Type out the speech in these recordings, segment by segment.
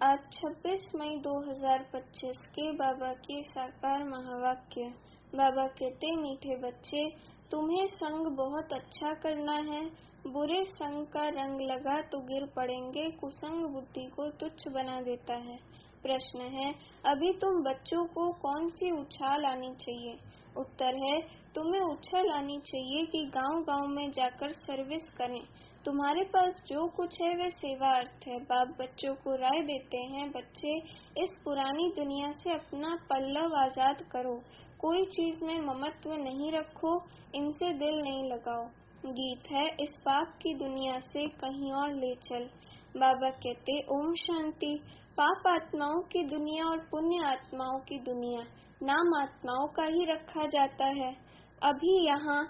आज 26 मई 2025 के बाबा के साकार महावाक्य। बाबा कहते, मीठे बच्चे, तुम्हें संग बहुत अच्छा करना है। बुरे संग का रंग लगा तो गिर पड़ेंगे। कुसंग बुद्धि को तुच्छ बना देता है। प्रश्न है, अभी तुम बच्चों को कौन सी उछाल आनी चाहिए? उत्तर है, तुम्हें उछल आनी चाहिए कि गांव-गांव में जाकर सर्विस करें। तुम्हारे पास जो कुछ है वह सेवा अर्थ है। बाप बच्चों को राय देते हैं, बच्चे, इस पुरानी दुनिया से अपना पल्लव आजाद करो। कोई चीज में ममत्व नहीं रखो, इनसे दिल नहीं लगाओ। गीत है, इस पाप की दुनिया से कहीं और ले चल। बाबा कहते, ओम शांति। पाप आत्माओं की दुनिया और पुण्य आत्माओं की दुनिया नाम आत्माओं का ही रखा जाता है। अभी यहाँ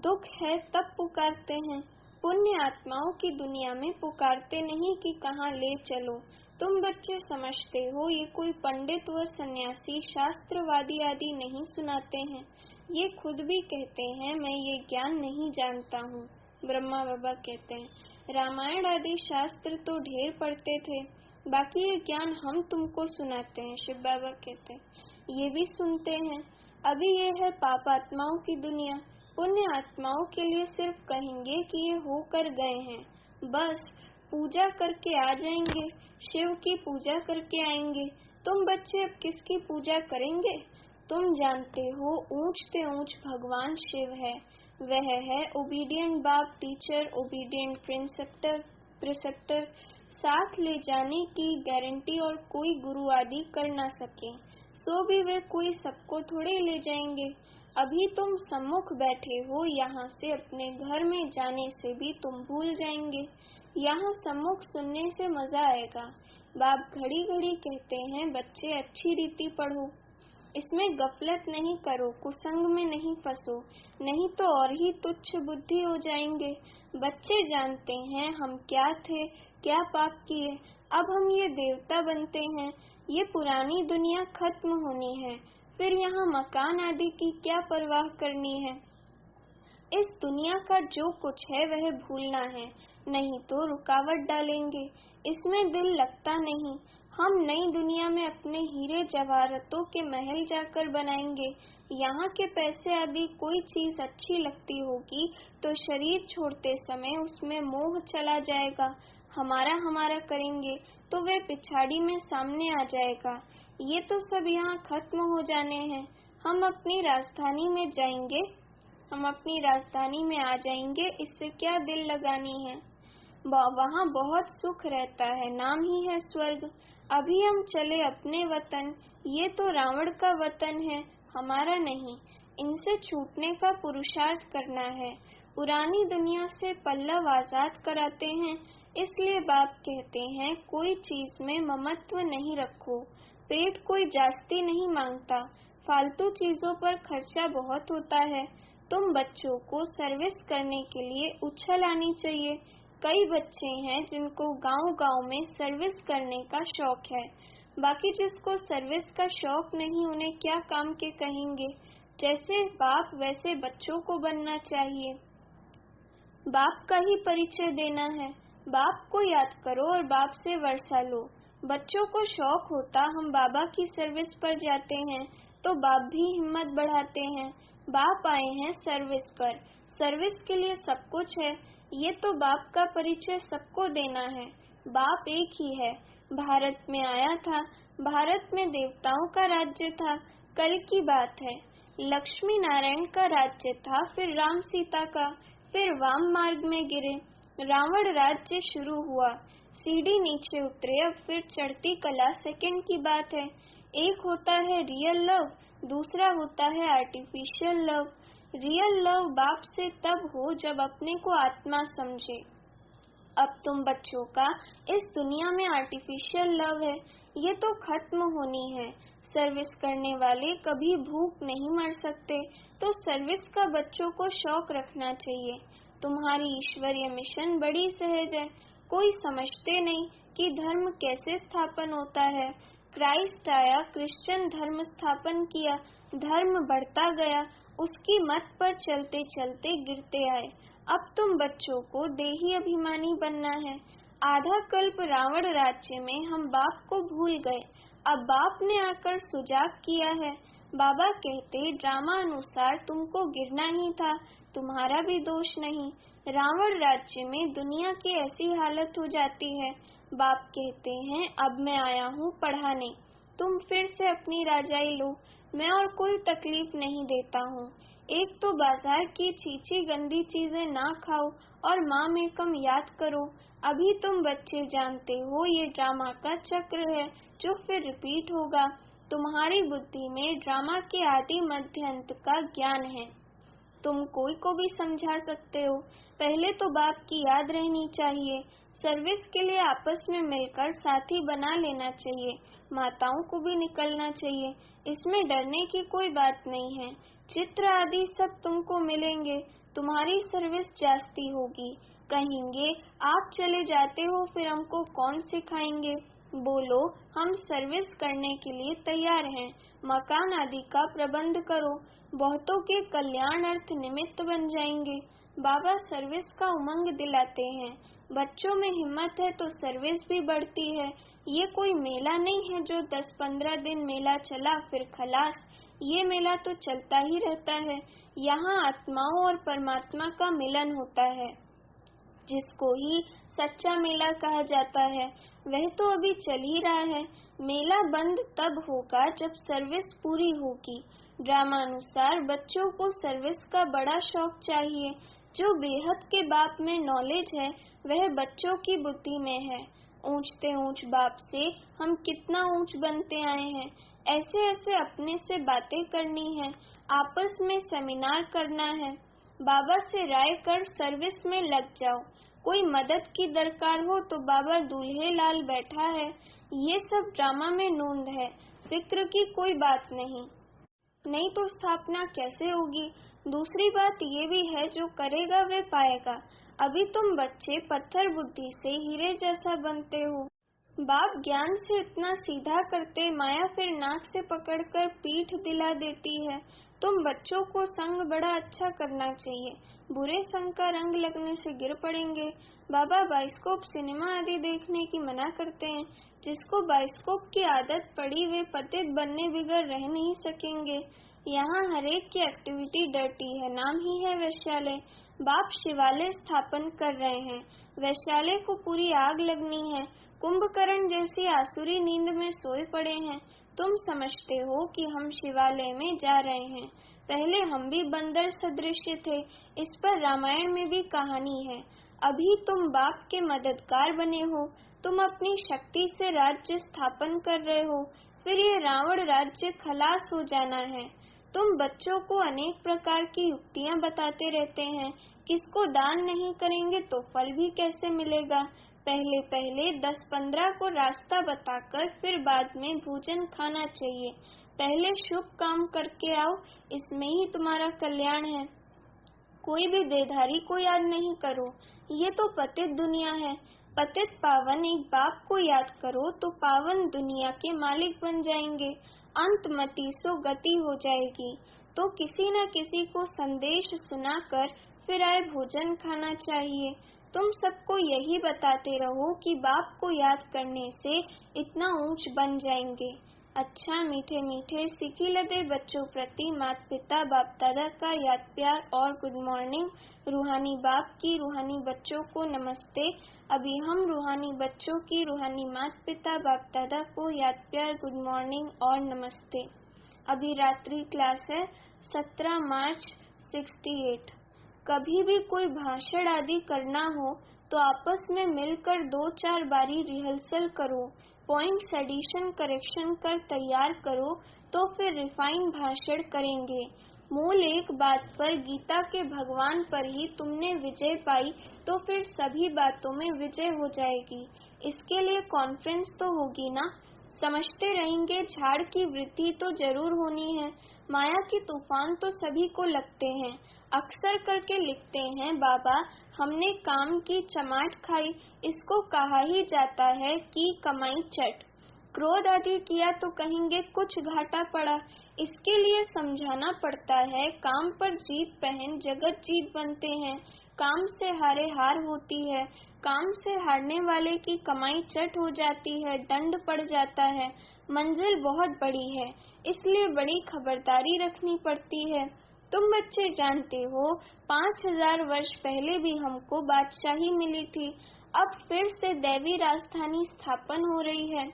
दुख है तब पुकारते हैं। पुण्य आत्माओं की दुनिया में पुकारते नहीं कि कहाँ ले चलो। तुम बच्चे समझते हो ये कोई पंडित व सन्यासी शास्त्रवादी आदि नहीं सुनाते हैं। ये खुद भी कहते हैं, मैं ये ज्ञान नहीं जानता हूँ। ब्रह्मा बाबा कहते हैं, रामायण आदि शास्त्र तो ढेर पढ़ते थे, बाकी ये ज्ञान हम तुमको सुनाते हैं। शिव बाबा कहते हैं, ये भी सुनते हैं। अभी ये है पाप आत्माओं की दुनिया। पुण्य आत्माओं के लिए सिर्फ कहेंगे कि ये होकर गए हैं, बस पूजा करके आ जाएंगे, शिव की पूजा करके आएंगे। तुम बच्चे अब किसकी पूजा करेंगे? तुम जानते हो ऊंच से ऊंच भगवान शिव है। वह है ओबीडियंट बाप, टीचर, ओबीडियंट प्रिसेप्टर। साथ ले जाने की गारंटी और कोई गुरु आदि कर ना सके, सो भी वे कोई सबको थोड़े ले जाएंगे। अभी तुम सम्मुख बैठे हो, यहाँ से अपने घर में जाने से भी तुम भूल जाएंगे। यहाँ सम्मुख सुनने से मजा आएगा। बाप घड़ी घड़ी कहते हैं, बच्चे अच्छी रीति पढ़ो, इसमें गफलत नहीं करो, कुसंग में नहीं फंसो, नहीं तो और ही तुच्छ बुद्धि हो जाएंगे। बच्चे जानते हैं हम क्या थे, क्या पाप किए, अब हम ये देवता बनते हैं। ये पुरानी दुनिया खत्म होनी है, फिर यहाँ मकान आदि की क्या परवाह करनी है। इस दुनिया का जो कुछ है वह भूलना है, नहीं तो रुकावट डालेंगे। इसमें दिल लगता नहीं। हम नई दुनिया में अपने हीरे जवाहरातों के महल जाकर बनाएंगे। यहाँ के पैसे आदि कोई चीज अच्छी लगती होगी तो शरीर छोड़ते समय उसमें मोह चला जाएगा। हमारा हमारा करेंगे तो वे पिछाड़ी में सामने आ जाएगा। ये तो सब यहाँ खत्म हो जाने हैं। हम अपनी राजधानी में जाएंगे, हम अपनी राजधानी में आ जाएंगे, इससे क्या दिल लगानी है। वहाँ बहुत सुख रहता है, नाम ही है स्वर्ग। अभी हम चले अपने वतन, ये तो रावण का वतन है, हमारा नहीं। इनसे छूटने का पुरुषार्थ करना है। पुरानी दुनिया से पल्लव आजाद कराते हैं, इसलिए बाप कहते हैं, कोई चीज में ममत्व नहीं रखो। पेट कोई जास्ती नहीं मांगता, फालतू चीजों पर खर्चा बहुत होता है। तुम बच्चों को सर्विस करने के लिए उछल आनी चाहिए। कई बच्चे हैं जिनको गांव-गांव में सर्विस करने का शौक है, बाकी जिसको सर्विस का शौक नहीं, उन्हें क्या काम के कहेंगे। जैसे बाप वैसे बच्चों को बनना चाहिए। बाप का ही परिचय देना है। बाप को याद करो और बाप से वर्षा लो। बच्चों को शौक होता हम बाबा की सर्विस पर जाते हैं तो बाप भी हिम्मत बढ़ाते हैं। बाप आए हैं सर्विस पर, सर्विस के लिए सब कुछ है। ये तो बाप का परिचय सबको देना है। बाप एक ही है, भारत में आया था, भारत में देवताओं का राज्य था। कल की बात है, लक्ष्मी नारायण का राज्य था, फिर राम सीता का, फिर वाम मार्ग में गिरे, रावण राज्य शुरू हुआ, सीढ़ी नीचे उतरे, अब फिर चढ़ती कला सेकंड की बात है। एक होता है रियल लव, दूसरा होता है आर्टिफिशियल लव। रियल लव बाप से तब हो जब अपने को आत्मा समझे। अब तुम बच्चों का इस दुनिया में आर्टिफिशियल लव है, ये तो खत्म होनी है। सर्विस करने वाले कभी भूख नहीं मर सकते, तो सर्विस का बच्चों को शौक रखना चाहिए। तुम्हारी ईश्वरीय मिशन बड़ी सहज है, कोई समझते नहीं कि धर्म कैसे स्थापन होता है। क्राइस्ट आया, क्रिश्चियन धर्म स्थापन किया, धर्म बढ़ता गया, उसकी मत पर चलते चलते गिरते आए। अब तुम बच्चों को देही अभिमानी बनना है। आधा कल्प रावण राज्य में हम बाप को भूल गए, अब बाप ने आकर सुजाग किया है। बाबा कहते ड्रामा अनुसार तुमको गिरना ही था, तुम्हारा भी दोष नहीं। रावण राज्य में दुनिया की ऐसी हालत हो जाती है। बाप कहते हैं अब मैं आया हूँ पढ़ाने, तुम फिर से अपनी राजाई लो, मैं और कोई तकलीफ नहीं देता हूँ। एक तो बाजार की चीची गंदी चीजें ना खाओ और माँ में कम याद करो। अभी तुम बच्चे जानते हो ये ड्रामा का चक्र है जो फिर रिपीट होगा। तुम्हारी बुद्धि में ड्रामा के आदि मध्य अंत का ज्ञान है, तुम कोई को भी समझा सकते हो। पहले तो बाप की याद रहनी चाहिए। सर्विस के लिए आपस में मिलकर साथी बना लेना चाहिए। माताओं को भी निकलना चाहिए, इसमें डरने की कोई बात नहीं है। चित्र आदि सब तुमको मिलेंगे, तुम्हारी सर्विस जास्ती होगी। कहेंगे आप चले जाते हो फिर हमको कौन सिखाएंगे। बोलो हम सर्विस करने के लिए तैयार हैं। मकान आदि का प्रबंध करो, बहुतों के कल्याण अर्थ निमित्त बन जाएंगे। बाबा सर्विस का उमंग दिलाते हैं। बच्चों में हिम्मत है तो सर्विस भी बढ़ती है। ये कोई मेला नहीं है जो 10-15 दिन मेला चला फिर खलास। ये मेला तो चलता ही रहता है। यहाँ आत्माओं और परमात्मा का मिलन होता है, जिसको ही सच्चा मेला कहा जाता है। वह तो अभी चल ही रहा है। मेला बंद तब होगा जब सर्विस पूरी होगी। ड्रामा अनुसार बच्चों को सर्विस का बड़ा शौक चाहिए। जो बेहद के बाप में नॉलेज है वह बच्चों की बुद्धि में है। ऊंचते ऊंच बाप से हम कितना ऊंच बनते आए हैं। ऐसे ऐसे अपने से बातें करनी है, आपस में सेमिनार करना है। बाबा से राय कर सर्विस में लग जाओ। कोई मदद की दरकार हो तो बाबा दूल्हे लाल बैठा है। ये सब ड्रामा में नूंद है, फिक्र की कोई बात नहीं तो स्थापना कैसे होगी। दूसरी बात ये भी है जो करेगा वे पाएगा। अभी तुम बच्चे पत्थर बुद्धि से हीरे जैसा बनते हो। बाप ज्ञान से इतना सीधा करते, माया फिर नाक से पकड़कर पीठ दिला देती है। तुम बच्चों को संग बड़ा अच्छा करना चाहिए, बुरे संग का रंग लगने से गिर पड़ेंगे। बाबा बाइस्कोप सिनेमा आदि देखने की मना करते हैं। जिसको बाइस्कोप की आदत पड़ी वे पतित बनने बिगड़ रह नहीं सकेंगे। यहाँ हरेक की एक्टिविटी डर्टी है, नाम ही है वैश्यालय। बाप शिवालय स्थापन कर रहे हैं, वैश्यालय को पूरी आग लगनी है। कुंभकर्ण जैसी आसुरी नींद में सोए पड़े हैं। तुम समझते हो कि हम शिवालय में जा रहे हैं, पहले हम भी बंदर सदृश थे। इस पर रामायण में भी कहानी है। अभी तुम बाप के मददगार बने हो, तुम अपनी शक्ति से राज्य स्थापन कर रहे हो, फिर ये रावण राज्य खलास हो जाना है। तुम बच्चों को अनेक प्रकार की युक्तियां बताते रहते हैं। किसको दान नहीं करेंगे तो फल भी कैसे मिलेगा। पहले 10-15 को रास्ता बताकर फिर बाद में भोजन खाना चाहिए। पहले शुभ काम करके आओ, इसमें ही तुम्हारा कल्याण है। कोई भी देधारी को याद नहीं करो, ये तो पतित दुनिया है। पतित पावन एक बाप को याद करो तो पावन दुनिया के मालिक बन जाएंगे। अंत मति सो गति हो जाएगी। तो किसी न किसी को संदेश सुनाकर फिर आए भोजन खाना चाहिए। तुम सबको यही बताते रहो कि बाप को याद करने से इतना ऊंच बन जाएंगे। अच्छा मीठे मीठे सीखी लदे बच्चों प्रति माता पिता बाप दादा का याद प्यार और गुड मॉर्निंग। रूहानी बाप की रूहानी बच्चों को नमस्ते। अभी हम रूहानी बच्चों की रूहानी माता पिता बाप दादा को याद प्यार गुड मॉर्निंग और नमस्ते। अभी रात्रि क्लास है 17 मार्च 68। कभी भी कोई भाषण आदि करना हो तो आपस में मिलकर 2-4 बारी रिहर्सल करो, पॉइंट्स एडिशन करेक्शन कर तैयार करो तो फिर रिफाइन भाषण करेंगे। मूल एक बात पर गीता के भगवान पर ही तुमने विजय पाई तो फिर सभी बातों में विजय हो जाएगी। इसके लिए कॉन्फ्रेंस तो होगी ना। समझते रहेंगे झाड़ की वृद्धि तो जरूर होनी है। माया के तूफान तो सभी को लगते हैं। अक्सर करके लिखते हैं बाबा हमने काम की चमाट खाई, इसको कहा ही जाता है कि कमाई चट। क्रोध आदि किया तो कहेंगे कुछ घाटा पड़ा। इसके लिए समझाना पड़ता है काम पर जीत पहन जगत जीत बनते हैं। काम से हारे हार होती है। काम से हारने वाले की कमाई चट हो जाती है, दंड पड़ जाता है। मंजिल बहुत बड़ी है, इसलिए बड़ी खबरदारी रखनी पड़ती है। तुम बच्चे जानते हो, 5000 वर्ष पहले भी हमको बादशाही मिली थी। अब फिर से दैवी राजधानी स्थापन हो रही है।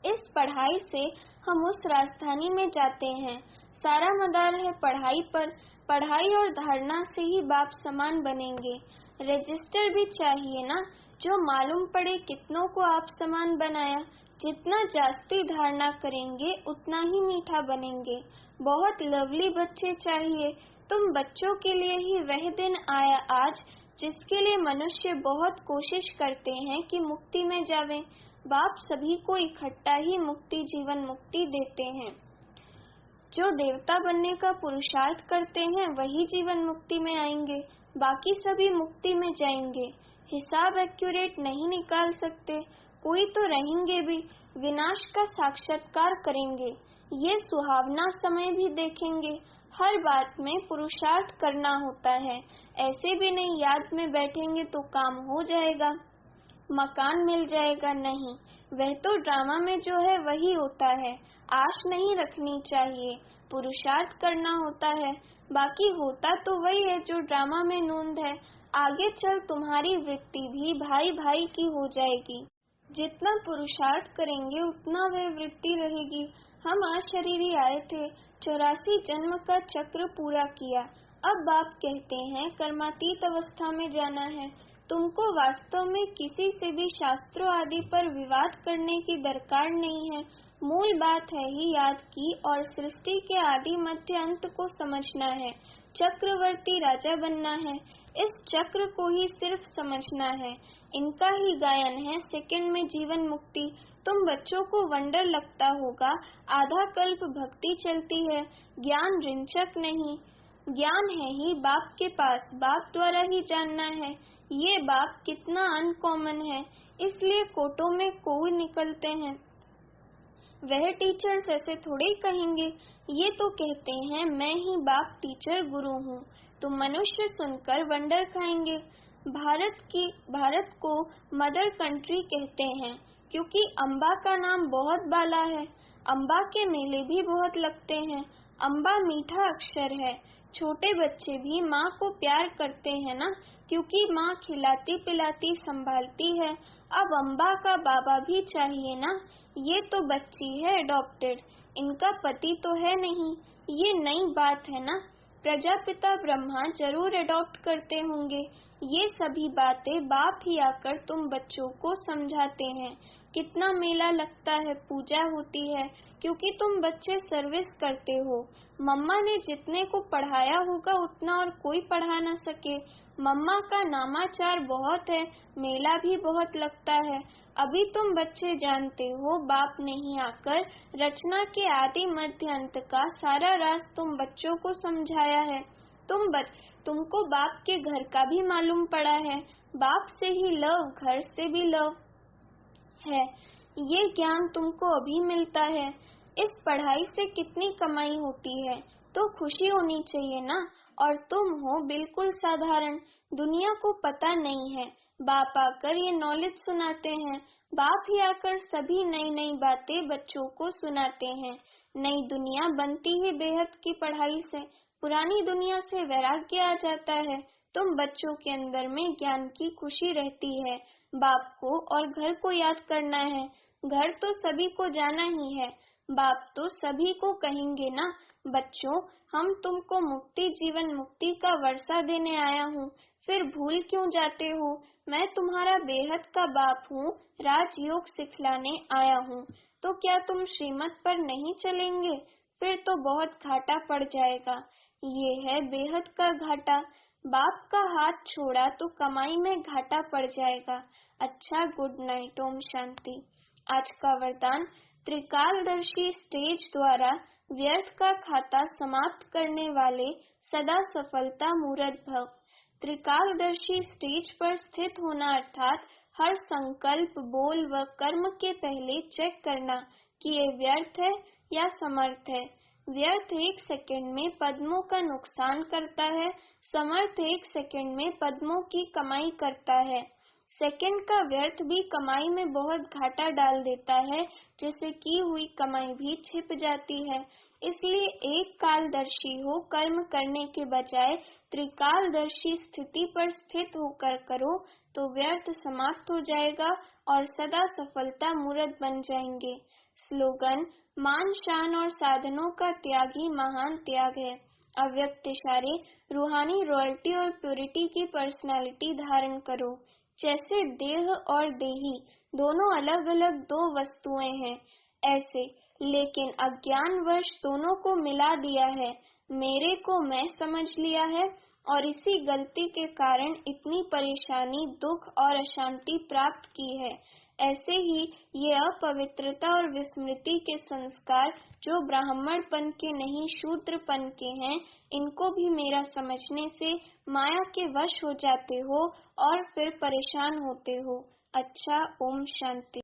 इस पढ़ाई से हम उस राजधानी में जाते हैं। सारा मदार है पढ़ाई पर। पढ़ाई और धारणा से ही बाप समान बनेंगे। रजिस्टर भी चाहिए ना, जो मालूम पड़े कितनों को आप समान बनाया। जितना जास्ती धारणा करेंगे उतना ही मीठा बनेंगे। बहुत लवली बच्चे चाहिए। तुम बच्चों के लिए ही वह दिन आया आज, जिसके लिए मनुष्य बहुत कोशिश करते हैं कि मुक्ति में जावें। बाप सभी को इकट्ठा ही मुक्ति, जीवन मुक्ति देते हैं। जो देवता बनने का पुरुषार्थ करते हैं वही जीवन मुक्ति में आएंगे, बाकी सभी मुक्ति में जाएंगे। हिसाब एक्यूरेट नहीं निकाल सकते, कोई तो रहेंगे भी, विनाश का साक्षात्कार करेंगे। ये सुहावना समय भी देखेंगे। हर बात में पुरुषार्थ करना होता है, ऐसे भी नहीं याद में बैठेंगे तो काम हो जाएगा, मकान मिल जाएगा। नहीं, वह तो ड्रामा में जो है वही होता है। आश नहीं रखनी चाहिए, पुरुषार्थ करना होता है। बाकी होता तो वही है जो ड्रामा में नूंद है। आगे चल तुम्हारी वृत्ति भी भाई भाई की हो जाएगी। जितना पुरुषार्थ करेंगे उतना वह वृत्ति रहेगी। हम अशरीरी आए थे, 84 जन्म का चक्र पूरा किया। अब बाप कहते हैं कर्मातीत अवस्था में जाना है। तुमको वास्तव में किसी से भी शास्त्रों आदि पर विवाद करने की दरकार नहीं है। मूल बात है ही याद की और सृष्टि के आदि मध्य अंत को समझना है। चक्रवर्ती राजा बनना है, इस चक्र को ही सिर्फ समझना है। इनका ही गायन है सेकंड में जीवन मुक्ति। तुम बच्चों को वंडर लगता होगा, आधा कल्प भक्ति चलती है, ज्ञान रिंचक नहीं। ज्ञान है ही बाप के पास, बाप द्वारा ही जानना है। ये बाप कितना अनकॉमन है, इसलिए कोटों में कोई निकलते हैं। वह टीचर्स ऐसे थोड़े ही कहेंगे, ये तो कहते हैं मैं ही बाप टीचर गुरु हूँ। तो मनुष्य सुनकर वंडर खाएंगे। भारत को मदर कंट्री कहते हैं, क्योंकि अम्बा का नाम बहुत बाला है। अम्बा के मेले भी बहुत लगते हैं। अम्बा मीठा अक्षर है। छोटे बच्चे भी माँ को प्यार करते हैं ना, क्योंकि माँ खिलाती पिलाती संभालती है। अब अम्बा का बाबा भी चाहिए ना। ये तो बच्ची है अडॉप्टेड, इनका पति तो है नहीं। ये नई बात है ना। प्रजापिता ब्रह्मा जरूर अडॉप्ट करते होंगे। ये सभी बातें बाप ही आकर तुम बच्चों को समझाते हैं। कितना मेला लगता है, पूजा होती है, क्योंकि तुम बच्चे सर्विस करते हो। मम्मा ने जितने को पढ़ाया होगा उतना और कोई पढ़ा न सके। मम्मा का नामाचार बहुत है, मेला भी बहुत लगता है। अभी तुम बच्चे जानते हो, बाप ने ही आकर रचना के आदि मध्य अंत का सारा राज तुम बच्चों को समझाया है। तुमको बाप के घर का भी मालूम पड़ा है। बाप से ही लव, घर से भी लव है। ये ज्ञान तुमको अभी मिलता है। इस पढ़ाई से कितनी कमाई होती है, तो खुशी होनी चाहिए ना। और तुम हो बिल्कुल साधारण, दुनिया को पता नहीं है। बाप आकर ये नॉलेज सुनाते हैं। बाप ही आकर सभी नई नई बातें बच्चों को सुनाते हैं। नई दुनिया बनती है बेहद की पढ़ाई से। पुरानी दुनिया से वैराग्य आ जाता है। तुम बच्चों के अंदर में ज्ञान की खुशी रहती है। बाप को और घर को याद करना है। घर तो सभी को जाना ही है, बाप तो सभी को कहेंगे ना। बच्चों, हम तुमको मुक्ति, जीवन मुक्ति का वर्षा देने आया हूँ, फिर भूल क्यों जाते हो? मैं तुम्हारा बेहद का बाप हूँ, राजयोग सिखलाने आया हूँ। तो क्या तुम श्रीमत पर नहीं चलेंगे? फिर तो बहुत घाटा पड़ जाएगा। ये है बेहद का घाटा। बाप का हाथ छोड़ा तो कमाई में घाटा पड़ जाएगा। अच्छा, गुड नाइट, ओम शांति। आज का वरदान, त्रिकालदर्शी स्टेज द्वारा व्यर्थ का खाता समाप्त करने वाले सदा सफलता मूर्त भव। त्रिकालदर्शी स्टेज पर स्थित होना अर्थात हर संकल्प, बोल व कर्म के पहले चेक करना कि ये व्यर्थ है या समर्थ है। व्यर्थ 1 सेकंड में पद्मों का नुकसान करता है, समर्थ 1 सेकंड में पद्मों की कमाई करता है। सेकंड का व्यर्थ भी कमाई में बहुत घाटा डाल देता है, जिससे की हुई कमाई भी छिप जाती है। इसलिए एक कालदर्शी हो कर्म करने के बजाय त्रिकालदर्शी स्थिति पर स्थित होकर करो तो व्यर्थ समाप्त हो जाएगा और सदा सफलता मूर्त बन जाएंगे। स्लोगन: मान शान और साधनों का त्याग ही महान त्याग है। अव्यक्त इशारे: रूहानी रॉयल्टी और प्योरिटी की पर्सनालिटी धारण करो। जैसे देह और देही दोनों अलग अलग दो वस्तुएं हैं, ऐसे लेकिन अज्ञानवश दोनों को मिला दिया है। मेरे को मैं समझ लिया है और इसी गलती के कारण इतनी परेशानी, दुख और अशांति प्राप्त की है। ऐसे ही ये अपवित्रता और विस्मृति के संस्कार जो ब्राह्मणपन के नहीं शूद्रपन के हैं, इनको भी मेरा समझने से माया के वश हो जाते हो और फिर परेशान होते हो। अच्छा, ओम शांति।